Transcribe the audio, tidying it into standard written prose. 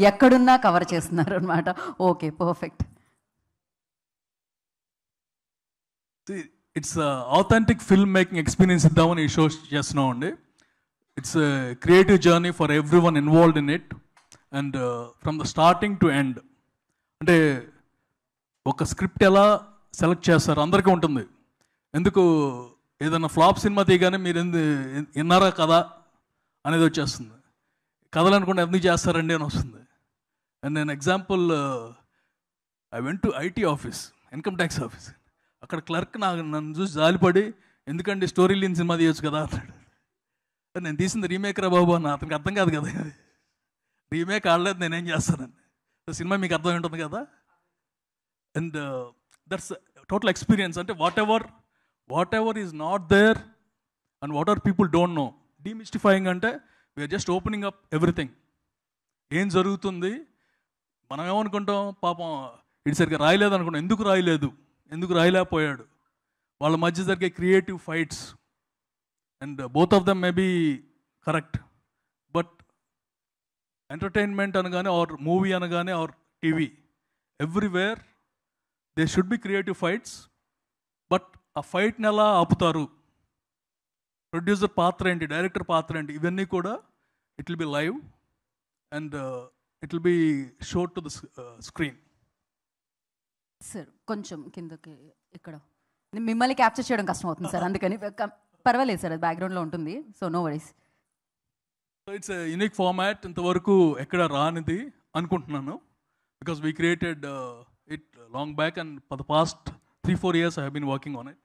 ఎక్కడున్నా కవర్ చేస్తున్నారు అనమాట. Okay, perfect. It's authentic film making experience ఇద్దామని ఈ షో చేస్తున్నాం అండి. It's creative journey for every one involved in it, and from the starting to end. అంటే ఒక స్క్రిప్ట్ ఎలా సెలెక్ట్ చేస్తారు అందరికీ ఉంటుంది. ఎందుకు ఏదైనా ఫ్లాప్ సినిమా తీయగానే మీరు విన్నారా కదా అనేది వచ్చేస్తుంది. కథలు అనుకుంటే ఎందుకు చేస్తారండి అని వస్తుంది. అండ్ నేను example, I went to IT office, income tax office. అక్కడ క్లర్క్ నన్ను చూసి జాలిపడి, ఎందుకంటే స్టోరీ లేని సినిమా తీయచ్చు కదా అన్నాడు. నేను తీసింది రీమేక్ రా బాబు అన్న. అతనికి అర్థం కాదు కదా, రీమేక్ ఆడలేదు, నేనేం చేస్తానని. సినిమా మీకు అర్థం ఉంటుంది కదా. And that's total experience. అంటే whatever is not there and whatever people don't know, demystifying. అంటే we're just opening up everything. ఏం జరుగుతుంది, మనం ఏమనుకుంటాం, పాపం ఇటు సరిగ్గా రాయలేదు అనుకుంటాం. ఎందుకు రాయలేకపోయాడు, వాళ్ళ మధ్య జరిగే creative fights, and both of them may be correct. But entertainment అనగానే, ఆర్ మూవీ అనగానే, or TV, everywhere they should be creative fights. But ఆ ఫైట్ని ఎలా ఆపుతారు, ప్రొడ్యూసర్ పాత్ర ఏంటి, డైరెక్టర్ పాత్ర ఏంటి, ఇవన్నీ కూడా it will be live and it will be show to the screen. Sir కొంచెం కిందకి, ఇక్కడ మిమ్మల్ని క్యాప్చర్ చేయడం కష్టం అవుతుంది సార్, అందుకని పర్వాలేదు సార్, అది బ్యాక్గ్రౌండ్లో ఉంటుంది, so no worries. So it's unique format, ఇంతవరకు ఎక్కడ రానిది అనుకుంటున్నాను. Because we created it long back, and for the past 3-4 years I have been working on it.